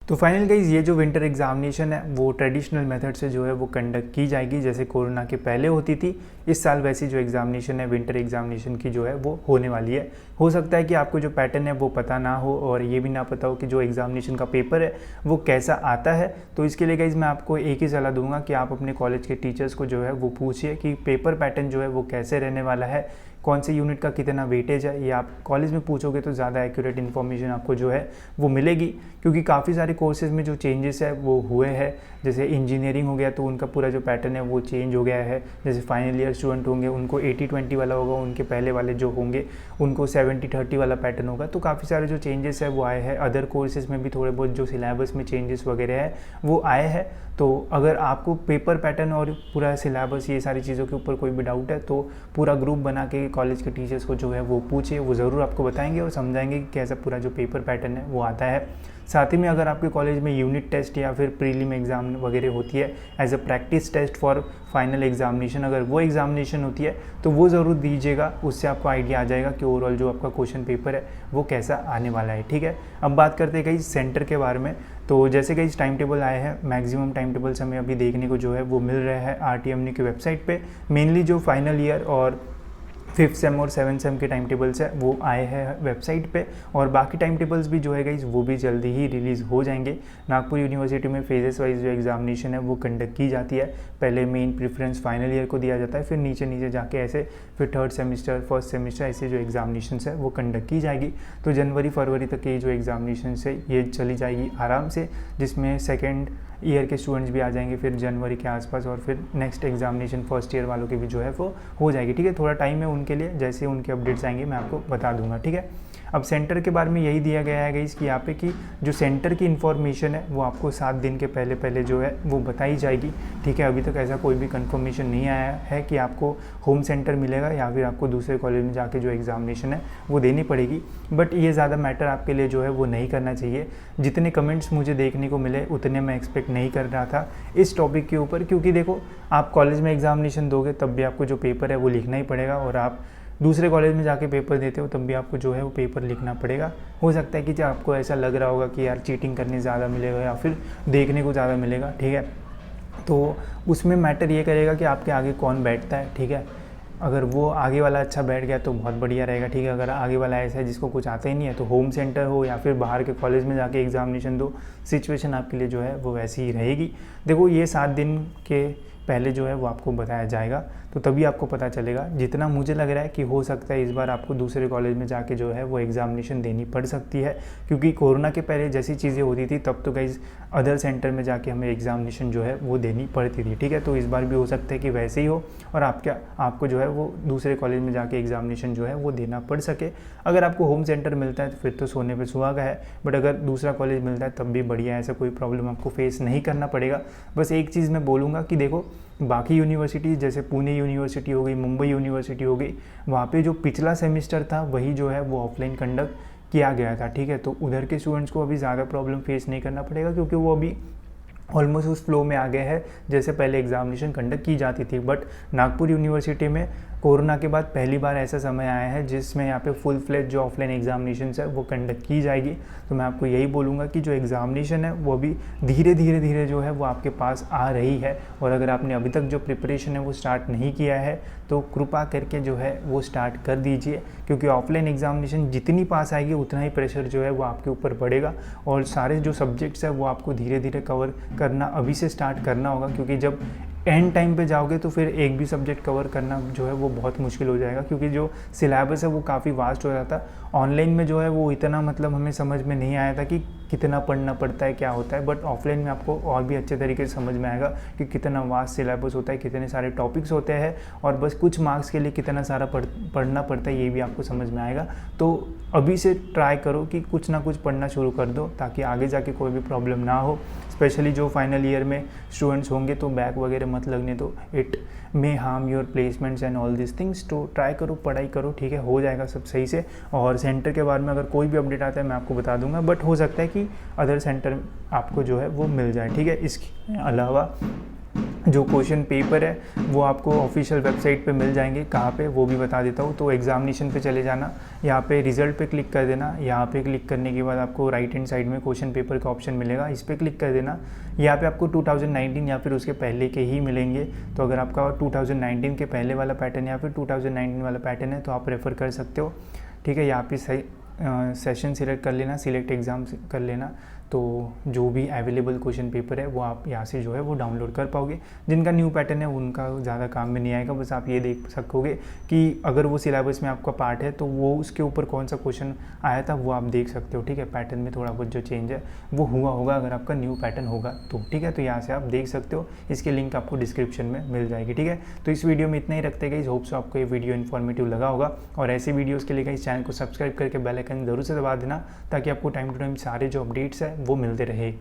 तो final guys ये जो विंटर एग्जामिनेशन है वो ट्रेडिशनल मेथड से जो है वो कंडक्ट की जाएगी, जैसे कोरोना के पहले होती थी। इस साल वैसी जो एग्जामिनेशन है विंटर एग्जामिनेशन की जो है वो होने वाली है। हो सकता है कि आपको जो पैटर्न है वो पता ना हो और ये भी ना पता हो कि जो एग्जामिनेशन का पेपर है वो कैसा आता है। तो इसके लिए गाइज मैं आपको एक ही सलाह दूंगा कि आप अपने कॉलेज के टीचर्स को जो है वो पूछिए कि पेपर पैटर्न जो है वो कैसे रहने वाला है, कौन से यूनिट का कितना वेटेज है। ये आप कॉलेज में पूछोगे तो ज़्यादा एक्यूरेट इन्फॉर्मेशन आपको जो है वो मिलेगी, क्योंकि काफ़ी सारे कोर्सेज में जो चेंजेस है वो हुए हैं। जैसे इंजीनियरिंग हो गया तो उनका पूरा जो पैटर्न है वो चेंज हो गया है। जैसे फाइनल ईयर स्टूडेंट होंगे उनको 80-20 वाला होगा, उनके पहले वाले जो होंगे उनको 70-30 वाला पैटर्न होगा। तो काफ़ी सारे जो चेंजेस है वो आए हैं। अदर कोर्सेज में भी थोड़े बहुत जो सिलेबस में चेंजेस वगैरह है वो आए हैं। तो अगर आपको पेपर पैटर्न और पूरा सिलेबस ये सारी चीज़ों के ऊपर कोई भी डाउट है तो पूरा ग्रुप बना के कॉलेज के टीचर्स को जो है वो पूछिए, वो ज़रूर आपको बताएंगे और समझाएंगे कि कैसा पूरा जो पेपर पैटर्न है वो आता है। साथ ही में अगर आपके कॉलेज में यूनिट टेस्ट या फिर प्रीलिम एग्ज़ाम वगैरह होती है as a practice test for final examination, अगर वो एग्जामिनेशन होती है तो वो ज़रूर दीजिएगा। उससे आपको आइडिया आ जाएगा कि ओवरऑल जो आपका क्वेश्चन पेपर है वो कैसा आने वाला है। ठीक है, अब बात करते हैं कहीं सेंटर के बारे में। तो जैसे कहीं टाइम टेबल आए हैं, मैक्सिमम टाइम टेबल्स हमें अभी देखने को जो है वो मिल रहा है RTMNE की वेबसाइट पे। मेनली जो फाइनल ईयर और 5th सेम और 7th सेम के टाइम टेबल्स है वो आए हैं वेबसाइट पे, और बाकी टाइम टेबल्स भी जो है गाइस वो भी जल्दी ही रिलीज़ हो जाएंगे। नागपुर यूनिवर्सिटी में फेजेस वाइज जो एग्जामिनेशन है वो कंडक्ट की जाती है। पहले मेन प्रेफरेंस फाइनल ईयर को दिया जाता है, फिर नीचे नीचे जाके ऐसे फिर 3rd सेमेस्टर 1st सेमेस्टर ऐसे जो एग्जामिनेशन है वो कंडक्ट की जाएगी। तो जनवरी फरवरी तक की जो एग्जामिनेशन है ये चली जाएगी आराम से, जिसमें 2nd ईयर के स्टूडेंट्स भी आ जाएंगे फिर जनवरी के आसपास, और फिर नेक्स्ट एग्जामिनेशन 1st ईयर वालों की भी जो है वो हो जाएगी। ठीक है, थोड़ा टाइम है उनके लिए, जैसे उनके अपडेट्स आएंगे मैं आपको बता दूंगा। ठीक है, अब सेंटर के बारे में यही दिया गया है गाइस कि यहाँ पे कि जो सेंटर की इन्फॉर्मेशन है वो आपको 7 दिन के पहले पहले जो है वो बताई जाएगी। ठीक है, अभी तक ऐसा कोई भी कंफर्मेशन नहीं आया है कि आपको होम सेंटर मिलेगा या फिर आपको दूसरे कॉलेज में जाके जो एग्जामिनेशन है वो देनी पड़ेगी। बट ये ज़्यादा मैटर आपके लिए जो है वो नहीं करना चाहिए। जितने कमेंट्स मुझे देखने को मिले उतने मैं एक्सपेक्ट नहीं कर रहा था इस टॉपिक के ऊपर, क्योंकि देखो आप कॉलेज में एग्जामिनेशन दोगे तब भी आपको जो पेपर है वो लिखना ही पड़ेगा, और आप दूसरे कॉलेज में जाके पेपर देते हो तब भी आपको जो है वो पेपर लिखना पड़ेगा। हो सकता है कि आपको ऐसा लग रहा होगा कि यार चीटिंग करने ज़्यादा मिलेगा या फिर देखने को ज़्यादा मिलेगा। ठीक है, तो उसमें मैटर ये करेगा कि आपके आगे कौन बैठता है। ठीक है, अगर वो आगे वाला अच्छा बैठ गया तो बहुत बढ़िया रहेगा। ठीक है, अगर आगे वाला ऐसा है जिसको कुछ आता ही नहीं है तो होम सेंटर हो या फिर बाहर के कॉलेज में जाके एग्जामिनेशन दो, सिचुएशन आपके लिए जो है वो वैसी ही रहेगी। देखो ये 7 दिन के पहले जो है वो आपको बताया जाएगा, तो तभी आपको पता चलेगा। जितना मुझे लग रहा है कि हो सकता है इस बार आपको दूसरे कॉलेज में जाके जो है वो एग्जामिनेशन देनी पड़ सकती है, क्योंकि कोरोना के पहले जैसी चीज़ें होती थी तब तो गाइज अदर सेंटर में जाके हमें एग्जामिनेशन जो है वो देनी पड़ती थी। ठीक है, तो इस बार भी हो सकता है कि वैसे ही हो और आपको जो है वो दूसरे कॉलेज में जाके एग्जामिनेशन जो है वो देना पड़ सके। अगर आपको होम सेंटर मिलता है तो फिर तो सोने पे सुहागा है, बट अगर दूसरा कॉलेज मिलता है तब भी बढ़िया है, ऐसा कोई प्रॉब्लम आपको फेस नहीं करना पड़ेगा। बस एक चीज़ मैं बोलूँगा कि देखो बाकी यूनिवर्सिटी जैसे पुणे यूनिवर्सिटी हो गई, मुंबई यूनिवर्सिटी हो गई, वहाँ पे जो पिछला सेमेस्टर था वही जो है वो ऑफलाइन कंडक्ट किया गया था। ठीक है, तो उधर के स्टूडेंट्स को अभी ज़्यादा प्रॉब्लम फेस नहीं करना पड़ेगा, क्योंकि वो अभी ऑलमोस्ट उस फ्लो में आ गए हैं जैसे पहले एग्जामिनेशन कंडक्ट की जाती थी। बट नागपुर यूनिवर्सिटी में कोरोना के बाद पहली बार ऐसा समय आया है जिसमें यहाँ पे फुल फ्लेज जो ऑफलाइन एग्जामिनेशन है वो कंडक्ट की जाएगी। तो मैं आपको यही बोलूँगा कि जो एग्जामिनेशन है वो अभी धीरे धीरे जो है वो आपके पास आ रही है, और अगर आपने अभी तक जो प्रिपरेशन है वो स्टार्ट नहीं किया है तो कृपा करके जो है वो स्टार्ट कर दीजिए, क्योंकि ऑफलाइन एग्जामिनेशन जितनी पास आएगी उतना ही प्रेशर जो है वो आपके ऊपर बढ़ेगा, और सारे जो सब्जेक्ट्स है वो आपको धीरे धीरे कवर करना अभी से स्टार्ट करना होगा, क्योंकि जब एंड टाइम पे जाओगे तो फिर एक भी सब्जेक्ट कवर करना जो है वो बहुत मुश्किल हो जाएगा, क्योंकि जो सिलेबस है वो काफ़ी वास्ट हो जाता है। ऑनलाइन में जो है वो इतना मतलब हमें समझ में नहीं आया था कि कितना पढ़ना पड़ता है क्या होता है, बट ऑफलाइन में आपको और भी अच्छे तरीके से समझ में आएगा कि कितना वास्ट सिलेबस होता है, कितने सारे टॉपिक्स होते हैं, और बस कुछ मार्क्स के लिए कितना सारा पढ़ना पड़ता है ये भी आपको समझ में आएगा। तो अभी से ट्राई करो कि कुछ ना कुछ पढ़ना शुरू कर दो, ताकि आगे जाके कोई भी प्रॉब्लम ना हो। स्पेशली जो फाइनल ईयर में स्टूडेंट्स होंगे तो बैक वगैरह मत लगने दो, it may harm your placements and all this things. तो ट्राई करो, पढ़ाई करो, ठीक है, हो जाएगा सब सही से। और सेंटर के बारे में अगर कोई भी अपडेट आता है मैं आपको बता दूंगा, बट हो सकता है कि अदर सेंटर आपको जो है वो मिल जाए। ठीक है, इसके अलावा जो क्वेश्चन पेपर है वो आपको ऑफिशियल वेबसाइट पे मिल जाएंगे, कहाँ पे वो भी बता देता हूँ। तो एग्जामिनेशन पे चले जाना, यहाँ पे रिजल्ट पे क्लिक कर देना। यहाँ पे क्लिक करने के बाद आपको राइट हैंड साइड में क्वेश्चन पेपर का ऑप्शन मिलेगा, इस पर क्लिक कर देना। यहाँ पे आपको 2019 या फिर उसके पहले के ही मिलेंगे। तो अगर आपका 2019 के पहले वाला पैटर्न या फिर 2019 वाला पैटर्न है तो आप रेफ़र कर सकते हो। ठीक है, यहाँ पे सही सेशन सिलेक्ट कर लेना, सिलेक्ट एग्ज़ाम कर लेना। तो जो भी अवेलेबल क्वेश्चन पेपर है वो आप यहाँ से जो है वो डाउनलोड कर पाओगे। जिनका न्यू पैटर्न है उनका ज़्यादा काम में नहीं आएगा, बस आप ये देख सकोगे कि अगर वो सिलेबस में आपका पार्ट है तो वो उसके ऊपर कौन सा क्वेश्चन आया था वो आप देख सकते हो। ठीक है, पैटर्न में थोड़ा बहुत जो चेंज है वो हुआ होगा अगर आपका न्यू पैटर्न होगा तो। ठीक है, तो यहाँ से आप देख सकते हो, इसकी लिंक आपको डिस्क्रिप्शन में मिल जाएगी। ठीक है, तो इस वीडियो में इतना ही रखते गए। होप सो आपको ये वीडियो इन्फॉर्मेटिव लगा होगा, और ऐसी वीडियोज़ के लिए इस चैनल को सब्सक्राइब करके बेल आइकन जरूर से दबा देना, ताकि आपको टाइम टू टाइम सारे जो अपडेट्स है वो मिलते रहे।